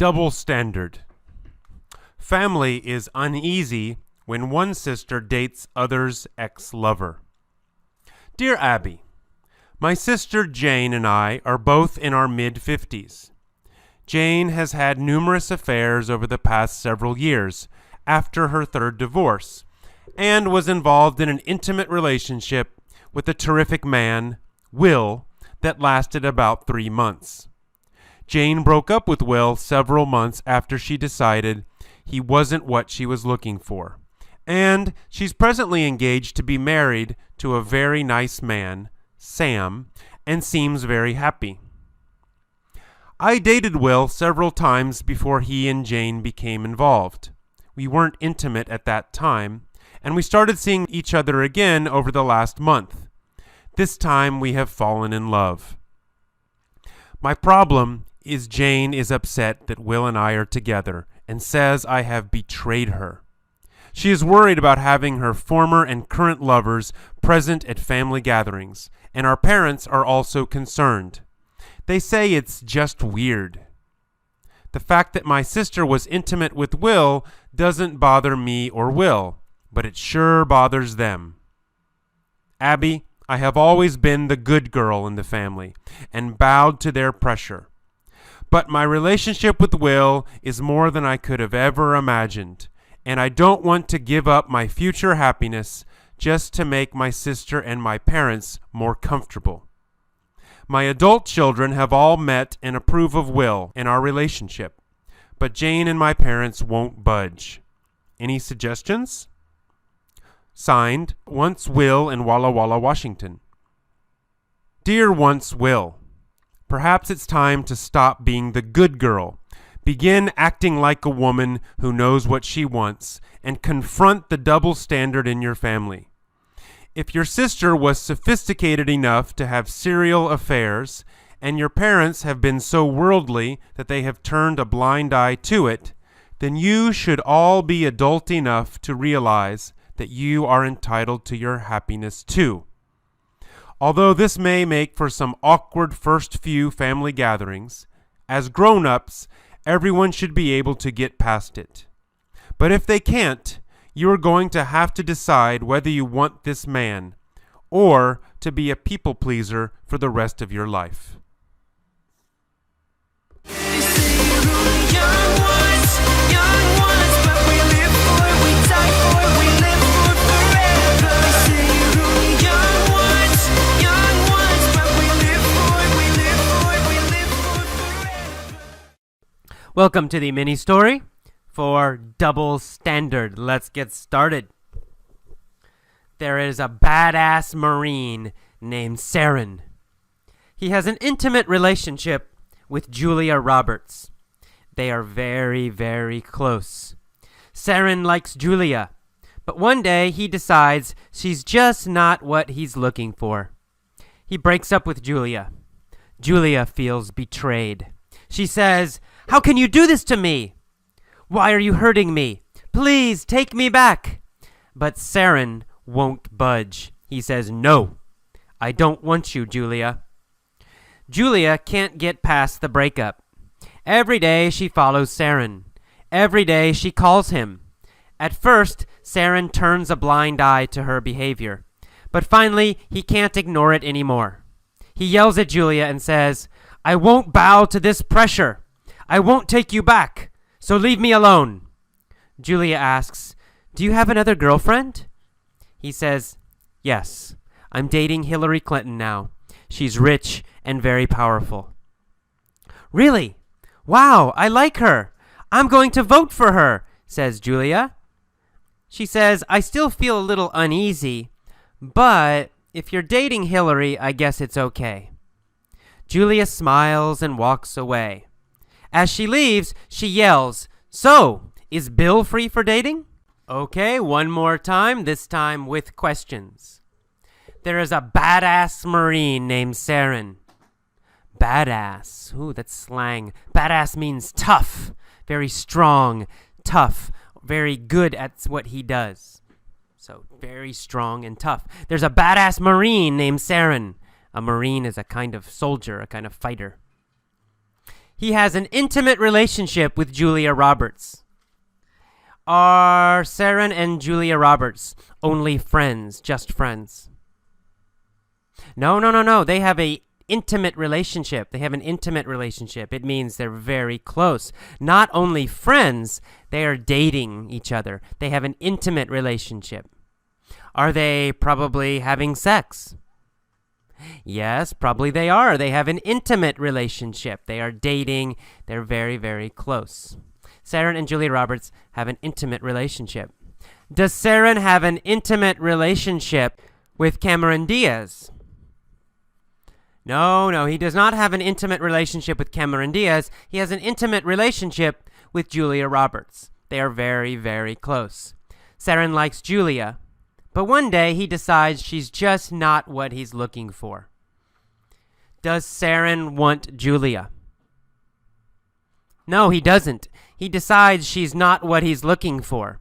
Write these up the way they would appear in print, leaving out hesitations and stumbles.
Double standard. Family is uneasy when one sister dates other's ex-lover. Dear Abby, my sister Jane and I are both in our mid-50s. Jane has had numerous affairs over the past several years after her third divorce and was involved in an intimate relationship with a terrific man, Will, that lasted about 3 months. Jane broke up with Will several months after she decided he wasn't what she was looking for, and she's presently engaged to be married to a very nice man, Sam, and seems very happy. I dated Will several times before he and Jane became involved. We weren't intimate at that time, and we started seeing each other again over the last month. This time we have fallen in love. My problem is Jane is upset that Will and I are together and says I have betrayed her. She is worried about having her former and current lovers present at family gatherings, and our parents are also concerned. They say it's just weird. The fact that my sister was intimate with Will doesn't bother me or Will, but it sure bothers them. Abby, I have always been the good girl in the family and bowed to their pressure. But my relationship with Will is more than I could have ever imagined, and I don't want to give up my future happiness just to make my sister and my parents more comfortable. My adult children have all met and approve of Will and our relationship, but Jane and my parents won't budge. Any suggestions? Signed, Once Will in Walla Walla, Washington. Dear Once Will, perhaps it's time to stop being the good girl, begin acting like a woman who knows what she wants, and confront the double standard in your family. If your sister was sophisticated enough to have serial affairs, and your parents have been so worldly that they have turned a blind eye to it, then you should all be adult enough to realize that you are entitled to your happiness too. Although this may make for some awkward first few family gatherings, as grown-ups, everyone should be able to get past it. But if they can't, you are going to have to decide whether you want this man or to be a people pleaser for the rest of your life. Welcome to the mini story for Double Standard. Let's get started. There is a badass Marine named Saren. He has an intimate relationship with Julia Roberts. They are very, very close. Saren likes Julia, but one day he decides she's just not what he's looking for. He breaks up with Julia. Julia feels betrayed. She says, "How can you do this to me? Why are you hurting me? Please take me back." But Saren won't budge. He says, "No, I don't want you, Julia." Julia can't get past the breakup. Every day she follows Saren. Every day she calls him. At first, Saren turns a blind eye to her behavior, but finally he can't ignore it anymore. He yells at Julia and says, "I won't bow to this pressure. I won't take you back, so leave me alone." Julia asks, "Do you have another girlfriend?" He says, "Yes, I'm dating Hillary Clinton now. She's rich and very powerful." "Really? Wow, I like her. I'm going to vote for her," says Julia. She says, "I still feel a little uneasy, but if you're dating Hillary, I guess it's okay." Julia smiles and walks away. As she leaves, she yells, "So, is Bill free for dating?" Okay, one more time, this time with questions. There is a badass Marine named Saren. Badass. Ooh, that's slang. Badass means tough, very strong, tough, very good at what he does. So, very strong and tough. There's a badass Marine named Saren. A Marine is a kind of soldier, a kind of fighter. He has an intimate relationship with Julia Roberts. Are Saren and Julia Roberts only friends, just friends? No. They have an intimate relationship. It means they're very close. Not only friends, they are dating each other. They have an intimate relationship. Are they probably having sex? Yes, probably they are. They have an intimate relationship. They are dating. They're very, very close. Saren and Julia Roberts have an intimate relationship. Does Saren have an intimate relationship with Cameron Diaz? No, he does not have an intimate relationship with Cameron Diaz. He has an intimate relationship with Julia Roberts. They are very, very close. Saren likes Julia, but one day he decides she's just not what he's looking for. Does Saren want Julia? No, he doesn't. He decides she's not what he's looking for.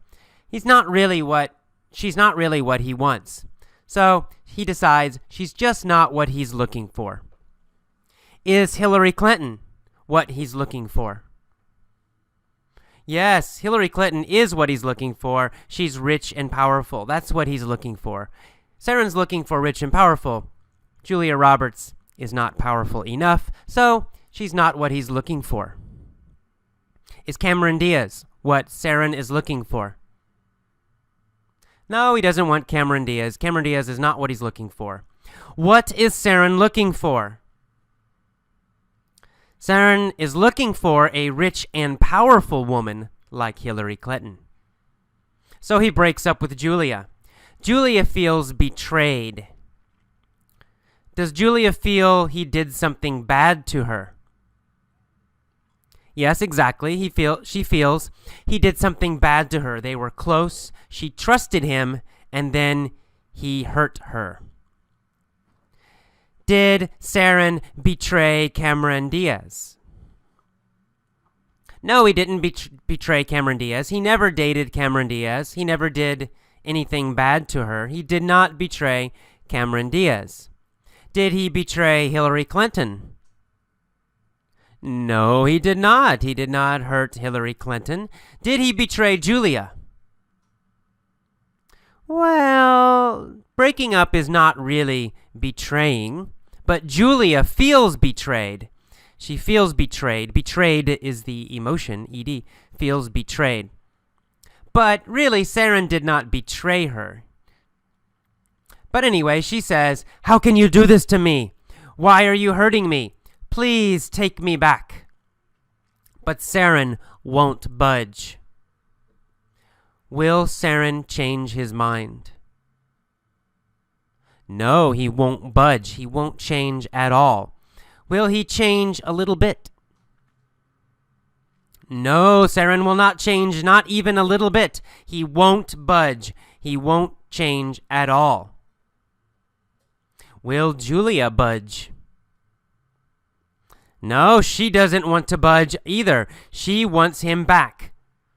She's not really what he wants. So he decides she's just not what he's looking for. Is Hillary Clinton what he's looking for? Yes, Hillary Clinton is what he's looking for. She's rich and powerful. That's what he's looking for. Saren's looking for rich and powerful. Julia Roberts is not powerful enough, so she's not what he's looking for. Is Cameron Diaz what Saren is looking for? No, he doesn't want Cameron Diaz. Cameron Diaz is not what he's looking for. What is Saren looking for? Saren is looking for a rich and powerful woman like Hillary Clinton. So he breaks up with Julia. Julia feels betrayed. Does Julia feel he did something bad to her? Yes, exactly. She feels he did something bad to her. They were close. She trusted him, and then he hurt her. Did Saren betray Cameron Diaz? No, he didn't betray Cameron Diaz. He never dated Cameron Diaz. He never did anything bad to her. He did not betray Cameron Diaz. Did he betray Hillary Clinton? No, he did not. He did not hurt Hillary Clinton. Did he betray Julia? Well, breaking up is not really betraying, but Julia feels betrayed. She feels betrayed. Betrayed is the emotion, ed, feels betrayed. But really, Saren did not betray her. But anyway, she says, "How can you do this to me? Why are you hurting me? Please take me back." But Saren won't budge. Will Saren change his mind? No, he won't budge. He won't change at all. Will he change a little bit? No, Saren will not change, not even a little bit. He won't budge. He won't change at all. Will Julia budge? No, she doesn't want to budge either. She wants him back.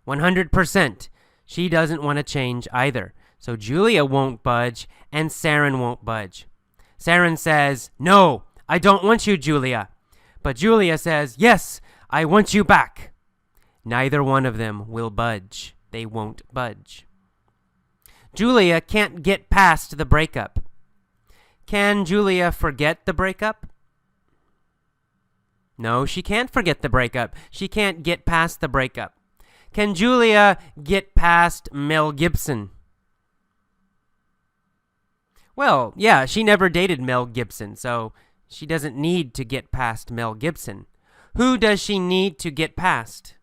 100%. She doesn't want to change either. So Julia won't budge, and Saren won't budge. Saren says, "No, I don't want you, Julia." But Julia says, "Yes, I want you back." Neither one of them will budge. They won't budge. Julia can't get past the breakup. Can Julia forget the breakup? No, she can't forget the breakup. She can't get past the breakup. Can Julia get past Mel Gibson? Well, yeah, she never dated Mel Gibson, so she doesn't need to get past Mel Gibson. Who does she need to get past?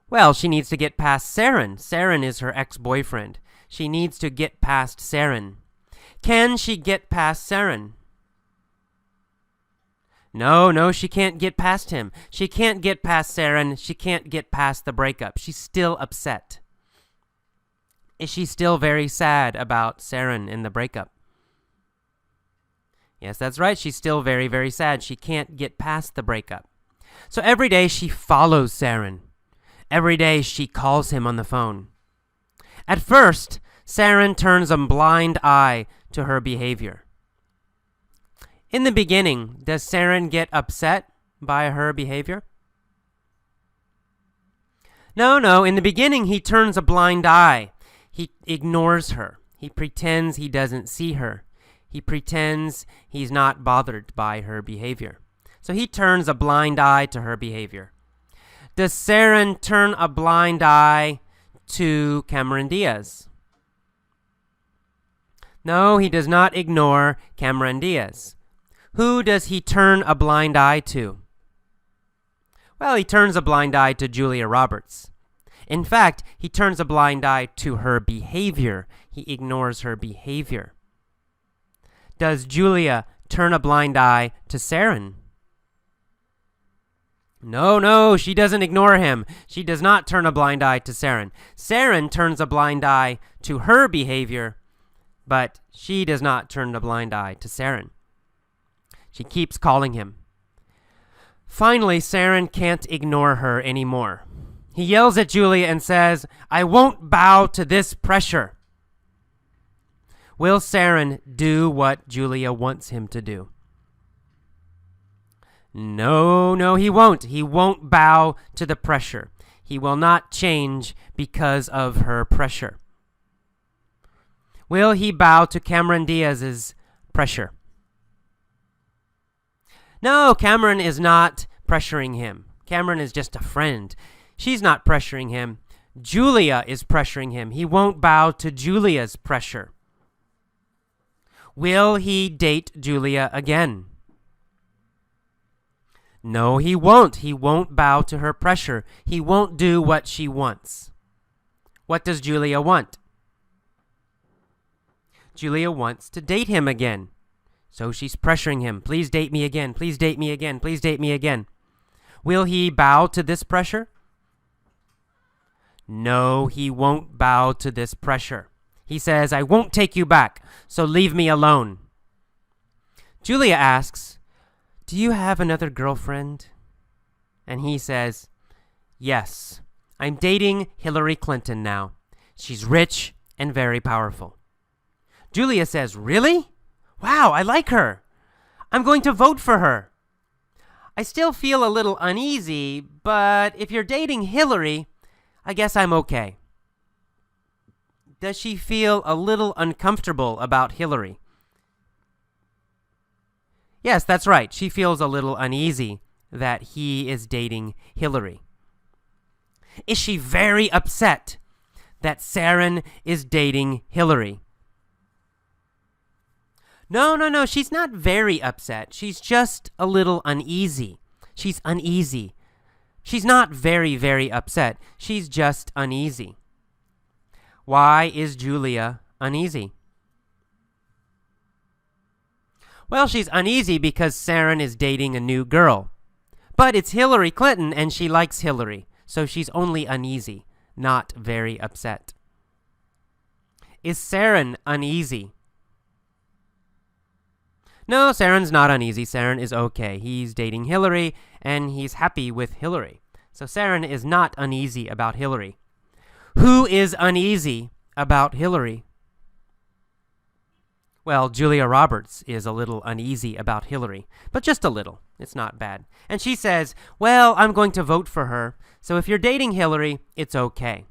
Well, she needs to get past Saren. Saren is her ex-boyfriend. She needs to get past Saren. Can she get past Saren? No, she can't get past him. She can't get past Saren. She can't get past the breakup. She's still upset. Is she still very sad about Saren and the breakup? Yes, that's right. She's still very, very sad. She can't get past the breakup. So every day she follows Saren. Every day she calls him on the phone. At first, Saren turns a blind eye to her behavior. In the beginning, does Saren get upset by her behavior? No. In the beginning, he turns a blind eye. He ignores her. He pretends he doesn't see her. He pretends he's not bothered by her behavior. So he turns a blind eye to her behavior. Does Saren turn a blind eye to Cameron Diaz? No, he does not ignore Cameron Diaz. Who does he turn a blind eye to? Well, he turns a blind eye to Julia Roberts. In fact, he turns a blind eye to her behavior. He ignores her behavior. Does Julia turn a blind eye to Saren? No, she doesn't ignore him. She does not turn a blind eye to Saren. Saren turns a blind eye to her behavior, but she does not turn a blind eye to Saren. She keeps calling him. Finally, Saren can't ignore her anymore. He yells at Julia and says, "I won't bow to this pressure." Will Saren do what Julia wants him to do? No, he won't. He won't bow to the pressure. He will not change because of her pressure. Will he bow to Cameron Diaz's pressure? No, Cameron is not pressuring him. Cameron is just a friend. She's not pressuring him. Julia is pressuring him. He won't bow to Julia's pressure. Will he date Julia again? No, he won't. He won't bow to her pressure. He won't do what she wants. What does Julia want? Julia wants to date him again. So she's pressuring him. Please date me again. Please date me again. Please date me again. Will he bow to this pressure? No, he won't bow to this pressure. He says, "I won't take you back, so leave me alone." Julia asks, "Do you have another girlfriend?" And he says, "Yes, I'm dating Hillary Clinton now. She's rich and very powerful." Julia says, "Really? Wow, I like her. I'm going to vote for her. I still feel a little uneasy, but if you're dating Hillary, I guess I'm okay." Does she feel a little uncomfortable about Hillary? Yes, that's right. She feels a little uneasy that he is dating Hillary. Is she very upset that Saren is dating Hillary? No. She's not very upset. She's just a little uneasy. She's uneasy. She's not very, very upset. She's just uneasy. Why is Julia uneasy? Well, she's uneasy because Saren is dating a new girl. But it's Hillary Clinton and she likes Hillary. So she's only uneasy, not very upset. Is Saren uneasy? No, Saren's not uneasy. Saren is okay. He's dating Hillary and he's happy with Hillary. So Saren is not uneasy about Hillary. Who is uneasy about Hillary? Well, Julia Roberts is a little uneasy about Hillary, but just a little. It's not bad. And she says, "Well, I'm going to vote for her, so if you're dating Hillary, it's okay."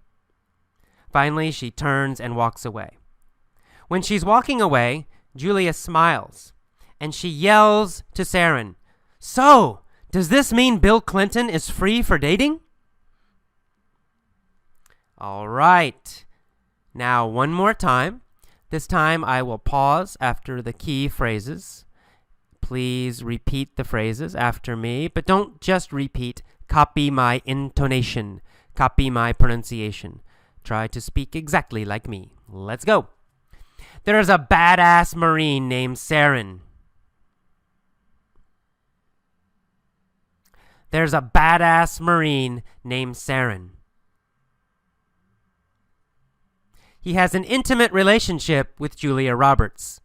Finally, she turns and walks away. When she's walking away, Julia smiles, and she yells to Saren, "So, does this mean Bill Clinton is free for dating?" All right. Now, one more time. This time I will pause after the key phrases. Please repeat the phrases after me, but don't just repeat. Copy my intonation. Copy my pronunciation. Try to speak exactly like me. Let's go. There's a badass Marine named Saren. There's a badass Marine named Saren. He has an intimate relationship with Julia Roberts.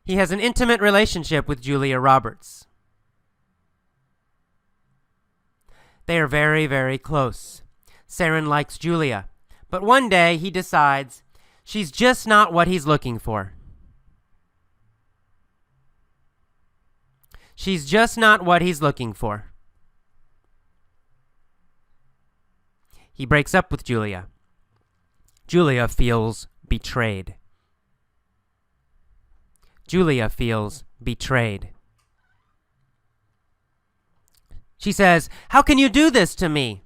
He has an intimate relationship with Julia Roberts. They are very, very close. Saren likes Julia, but one day he decides she's just not what he's looking for. She's just not what he's looking for. He breaks up with Julia. Julia feels betrayed. Julia feels betrayed. She says, "How can you do this to me?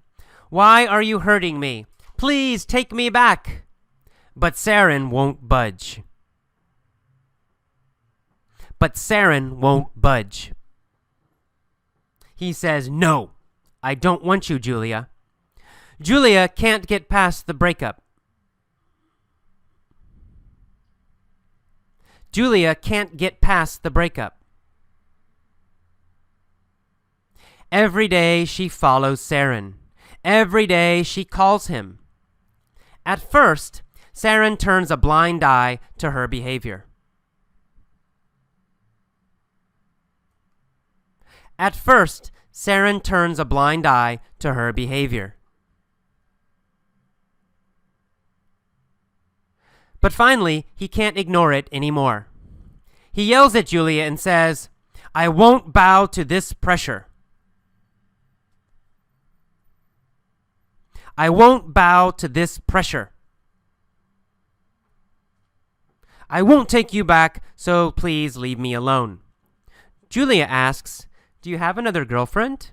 Why are you hurting me? Please take me back." But Saren won't budge. But Saren won't budge. He says, "No, I don't want you, Julia." Julia can't get past the breakup. Julia can't get past the breakup. Every day she follows Saren. Every day she calls him. At first, Saren turns a blind eye to her behavior. At first, Saren turns a blind eye to her behavior. But finally, he can't ignore it anymore. He yells at Julia and says, "I won't bow to this pressure. I won't bow to this pressure. I won't take you back, so please leave me alone." Julia asks, "Do you have another girlfriend?"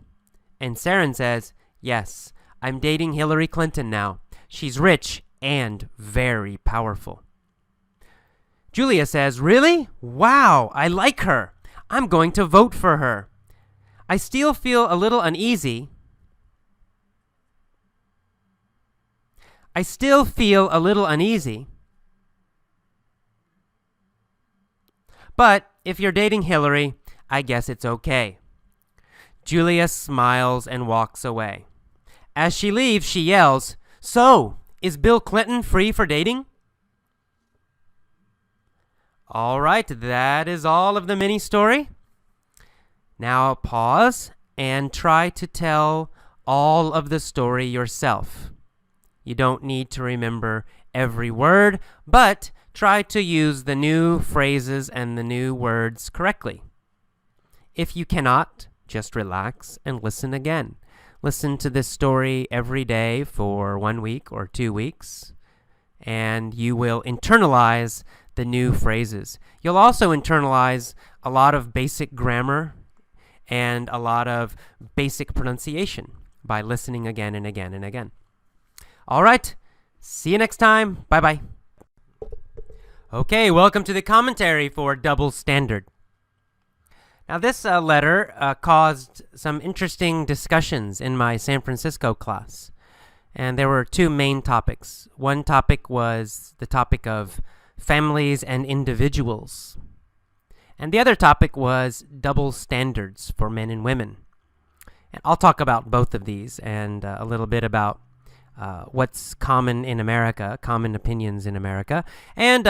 And Saren says, "Yes, I'm dating Hillary Clinton now. She's rich and very powerful." Julia says, "Really? Wow, I like her. I'm going to vote for her. I still feel a little uneasy. I still feel a little uneasy. But if you're dating Hillary, I guess it's okay." Julia smiles and walks away. As she leaves, she yells, "So, is Bill Clinton free for dating?" All right, that is all of the mini story. Now pause and try to tell all of the story yourself. You don't need to remember every word, but try to use the new phrases and the new words correctly. If you cannot, just relax and listen again. Listen to this story every day for 1 week or 2 weeks, and you will internalize the new phrases. You'll also internalize a lot of basic grammar and a lot of basic pronunciation by listening again and again and again. All right, see you next time. Bye-bye. Okay, welcome to the commentary for Double Standard. Now, this letter caused some interesting discussions in my San Francisco class. And there were two main topics. One topic was the topic of families and individuals. And the other topic was double standards for men and women. And I'll talk about both of these and a little bit about what's common in America, common opinions in America, and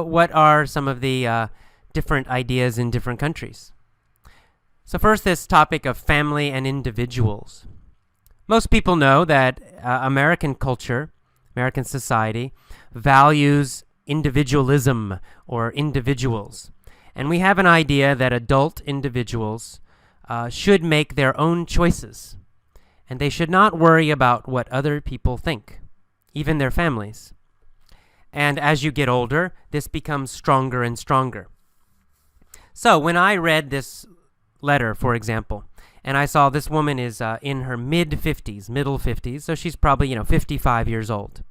what are some of the different ideas in different countries. So first, this topic of family and individuals. Most people know that American culture, American society, values individualism or individuals. And we have an idea that adult individuals should make their own choices. And they should not worry about what other people think, even their families. And as you get older, this becomes stronger and stronger. So when I read this letter, for example, and I saw this woman is in her mid-50s, middle 50s, so she's probably, 55 years old.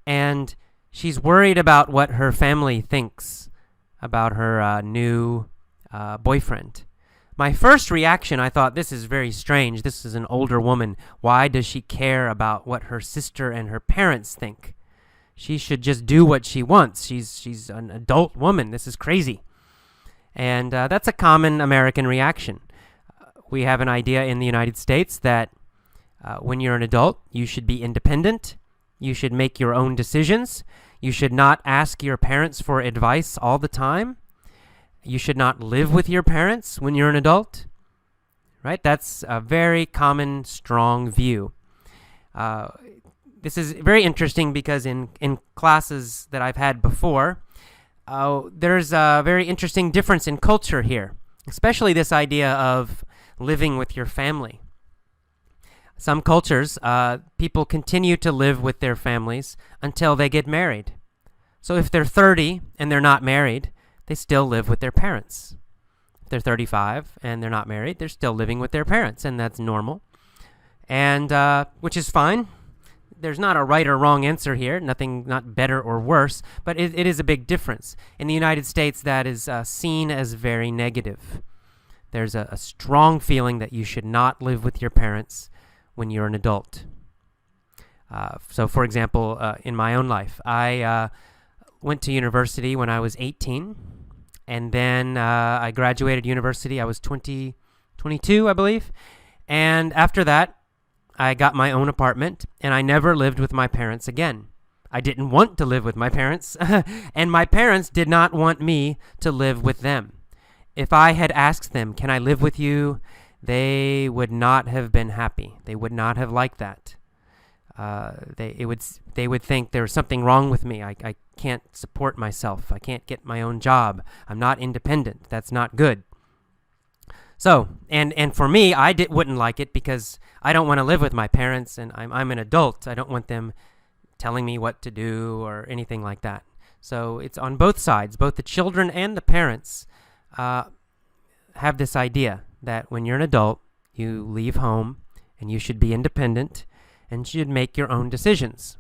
And she's worried about what her family thinks about her new boyfriend. My first reaction, I thought, this is very strange. This is an older woman. Why does she care about what her sister and her parents think? She should just do what she wants. She's an adult woman. This is crazy. And that's a common American reaction. We have an idea in the United States that when you're an adult, you should be independent. You should make your own decisions. You should not ask your parents for advice all the time. You should not live with your parents when you're an adult. Right? That's a very common, strong view. This is very interesting because in classes that I've had before, there's a very interesting difference in culture here. especially this idea of living with your family. Some cultures, people continue to live with their families until they get married. So if they're 30 and they're not married, they still live with their parents. If they're 35 and they're not married, they're still living with their parents, and that's normal, and which is fine. There's not a right or wrong answer here, not better or worse, but it is a big difference. In the United States, that is seen as very negative. There's a strong feeling that you should not live with your parents when you're an adult. So, for example, in my own life, I went to university when I was 18, and then I graduated university. I was 22, I believe, and after that, I got my own apartment, and I never lived with my parents again. I didn't want to live with my parents, and my parents did not want me to live with them. If I had asked them, can I live with you, they would not have been happy. They would not have liked that. They would think there was something wrong with me. I can't support myself. I can't get my own job. I'm not independent. That's not good. So, and for me, wouldn't like it because I don't want to live with my parents, and I'm an adult. I don't want them telling me what to do or anything like that. So it's on both sides. Both the children and the parents have this idea that when you're an adult, you leave home and you should be independent and should make your own decisions.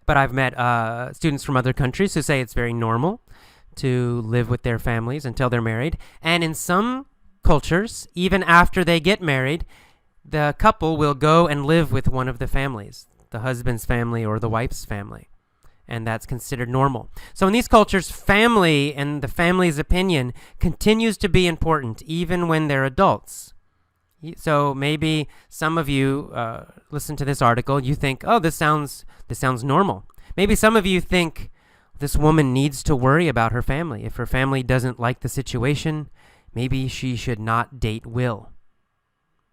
But I've met students from other countries who say it's very normal to live with their families until they're married. And in some cultures, even after they get married, the couple will go and live with one of the families, the husband's family or the wife's family. And that's considered normal. So in these cultures, family and the family's opinion continues to be important even when they're adults. So maybe some of you listen to this article, you think, oh, this sounds normal. Maybe some of you think this woman needs to worry about her family. If her family doesn't like the situation, maybe she should not date Will.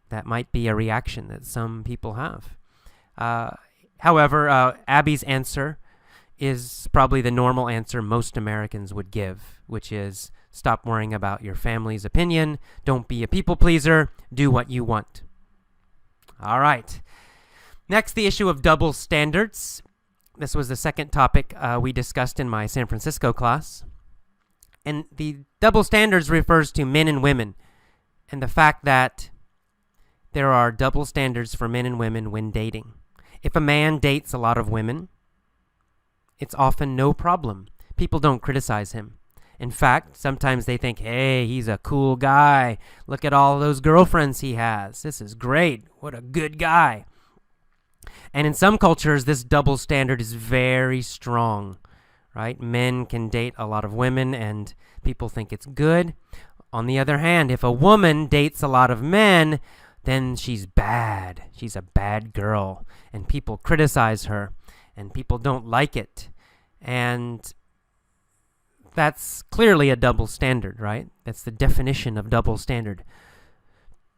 That might be a reaction that some people have. However, Abby's answer is probably the normal answer most Americans would give, which is stop worrying about your family's opinion. Don't be a people pleaser. Do what you want. All right. Next, the issue of double standards. This was the second topic we discussed in my San Francisco class. And the double standards refers to men and women, and the fact that there are double standards for men and women when dating. If a man dates a lot of women, it's often no problem. People don't criticize him. In fact, sometimes they think, hey, he's a cool guy. Look at all those girlfriends he has. This is great. What a good guy. And in some cultures, this double standard is very strong, right? Men can date a lot of women, and people think it's good. On the other hand, if a woman dates a lot of men, then she's bad. She's a bad girl, and people criticize her, and people don't like it. And that's clearly a double standard, right? That's the definition of double standard.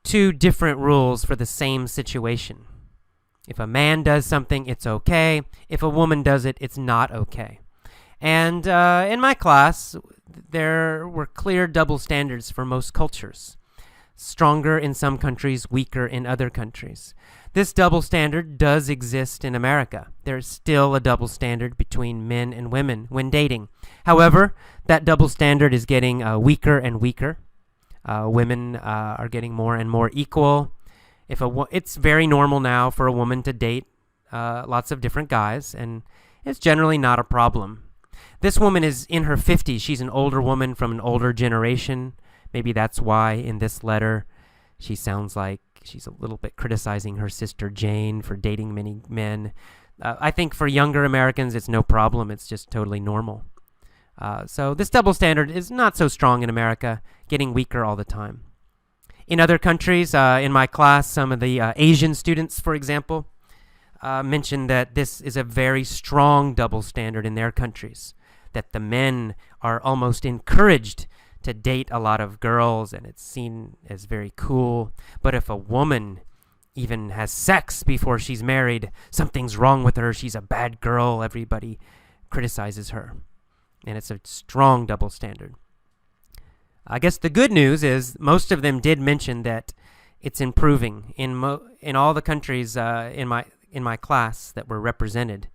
Two different rules for the same situation. If a man does something, it's okay. If a woman does it, it's not okay. And in my class, there were clear double standards for most cultures. Stronger in some countries, weaker in other countries. This double standard does exist in America. There's still a double standard between men and women when dating. However, that double standard is getting weaker and weaker. Women are getting more and more equal. It's very normal now for a woman to date lots of different guys, and it's generally not a problem. This woman is in her 50s. She's an older woman from an older generation. Maybe that's why in this letter she sounds like she's a little bit criticizing her sister Jane for dating many men. I think for younger Americans it's no problem. It's just totally normal. So this double standard is not so strong in America, getting weaker all the time. In other countries, in my class, some of the Asian students, for example, mentioned that this is a very strong double standard in their countries, that the men are almost encouraged to date a lot of girls, and it's seen as very cool. But if a woman even has sex before she's married, something's wrong with her. She's a bad girl. Everybody criticizes her. And it's a strong double standard. I guess the good news is most of them did mention that it's improving in all the countries in my class that were represented.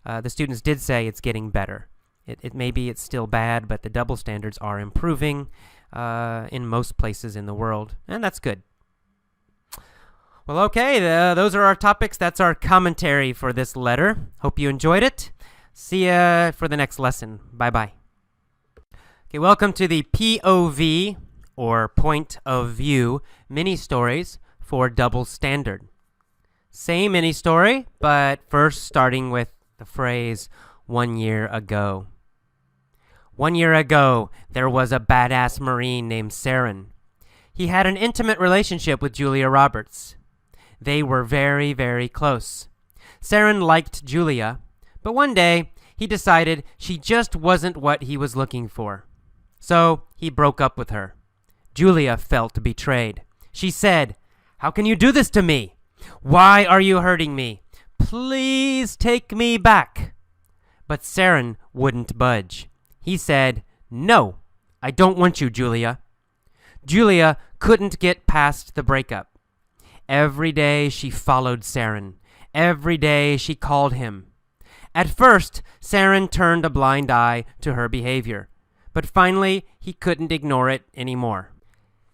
The students did say it's getting better. It maybe it's still bad, but the double standards are improving in most places in the world, and that's good. Well, okay, those are our topics. That's our commentary for this letter. Hope you enjoyed it. See ya for the next lesson. Bye-bye. Okay, welcome to the POV, or Point of View, mini-stories for Double Standard. Same mini-story, but first starting with the phrase, 1 year ago. 1 year ago, there was a badass Marine named Saren. He had an intimate relationship with Julia Roberts. They were very, very close. Saren liked Julia, but one day he decided she just wasn't what he was looking for. So he broke up with her. Julia felt betrayed. She said, "How can you do this to me? Why are you hurting me? Please take me back." But Saren wouldn't budge. He said, "No, I don't want you, Julia." Julia couldn't get past the breakup. Every day she followed Saren. Every day she called him. At first, Saren turned a blind eye to her behavior, but finally he couldn't ignore it anymore.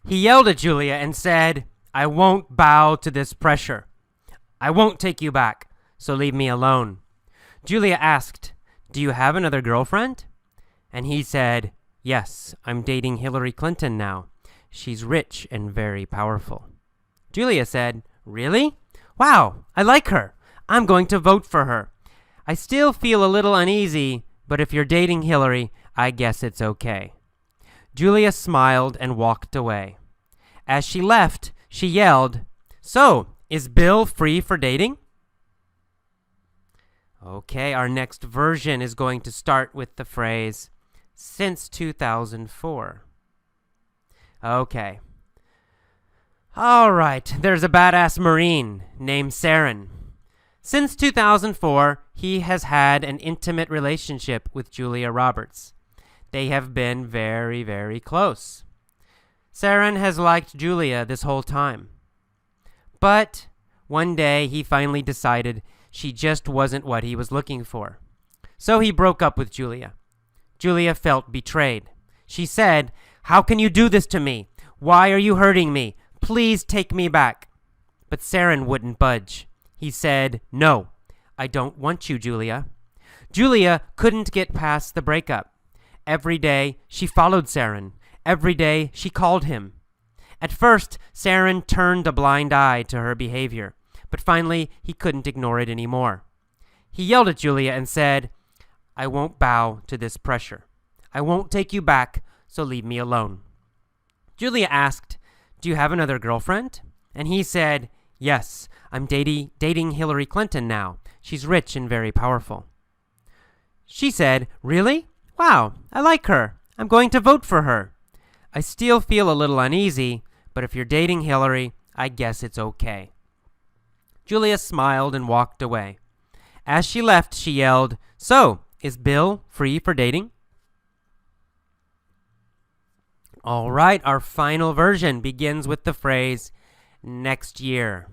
He yelled at Julia and said, "I won't bow to this pressure. I won't take you back, so leave me alone." Julia asked, "Do you have another girlfriend?" And he said, "Yes, I'm dating Hillary Clinton now. She's rich and very powerful." Julia said, "Really? Wow, I like her. I'm going to vote for her. I still feel a little uneasy, but if you're dating Hillary, I guess it's okay." Julia smiled and walked away. As she left, she yelled, "So, is Bill free for dating?" Okay, our next version is going to start with the phrase, "since 2004. Okay. All right, there's a badass Marine named Saren. Since 2004, he has had an intimate relationship with Julia Roberts. They have been very, very close. Saren has liked Julia this whole time. But one day he finally decided she just wasn't what he was looking for. So he broke up with Julia. Julia felt betrayed. She said, "How can you do this to me? Why are you hurting me? Please take me back." But Saren wouldn't budge. He said, "No, I don't want you, Julia." Julia couldn't get past the breakup. Every day she followed Saren. Every day she called him. At first, Saren turned a blind eye to her behavior, but finally he couldn't ignore it anymore. He yelled at Julia and said, "I won't bow to this pressure. I won't take you back, so leave me alone." Julia asked, "Do you have another girlfriend?" And he said, "Yes, I'm dating Hillary Clinton now. She's rich and very powerful." She said, "Really? Wow, I like her. I'm going to vote for her. I still feel a little uneasy, but if you're dating Hillary, I guess it's okay." Julia smiled and walked away. As she left, she yelled, "So, is Bill free for dating?" All right, our final version begins with the phrase, "next year."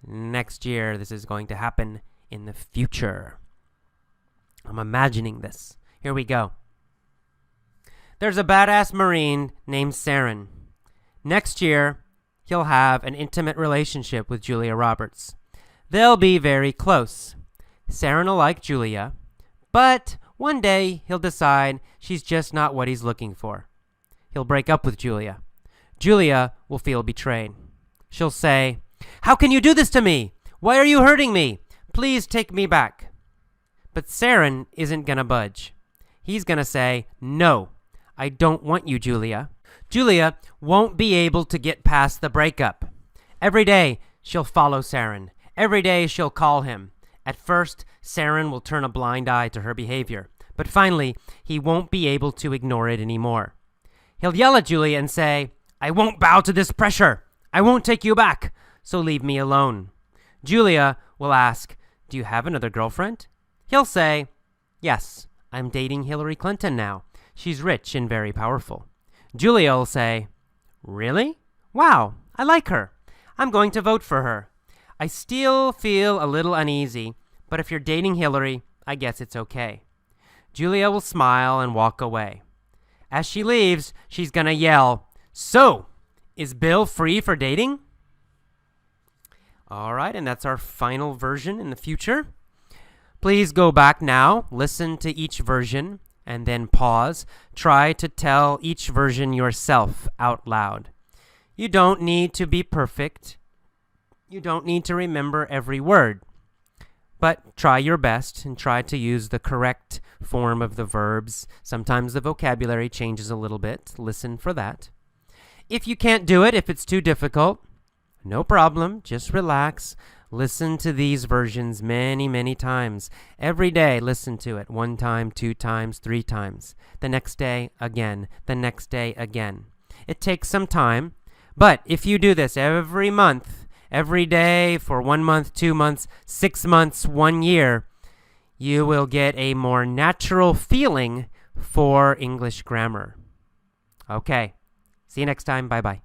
Next year, this is going to happen in the future. I'm imagining this. Here we go. There's a badass Marine named Saren. Next year, he'll have an intimate relationship with Julia Roberts. They'll be very close. Saren will like Julia, but one day he'll decide she's just not what he's looking for. He'll break up with Julia. Julia will feel betrayed. She'll say, "How can you do this to me? Why are you hurting me? Please take me back." But Saren isn't gonna budge. He's gonna say, "No, I don't want you, Julia." Julia won't be able to get past the breakup. Every day, she'll follow Saren. Every day, she'll call him. At first, Saren will turn a blind eye to her behavior, but finally, he won't be able to ignore it anymore. He'll yell at Julia and say, "I won't bow to this pressure. I won't take you back, so leave me alone." Julia will ask, "Do you have another girlfriend?" He'll say, "Yes, I'm dating Hillary Clinton now. She's rich and very powerful." Julia will say, "Really? Wow, I like her. I'm going to vote for her. I still feel a little uneasy, but if you're dating Hillary, I guess it's okay." Julia will smile and walk away. As she leaves, she's gonna yell, "So, is Bill free for dating?" All right, and that's our final version in the future. Please go back now, listen to each version, and then pause. Try to tell each version yourself out loud. You don't need to be perfect. You don't need to remember every word. But try your best and try to use the correct form of the verbs. Sometimes the vocabulary changes a little bit. Listen for that. If you can't do it, if it's too difficult, no problem. Just relax. Listen to these versions many, many times. Every day, listen to it. 1 time, 2 times, 3 times. The next day, again. The next day, again. It takes some time, but if you do this every month, every day for 1 month, 2 months, 6 months, 1 year, you will get a more natural feeling for English grammar. Okay. See you next time. Bye-bye.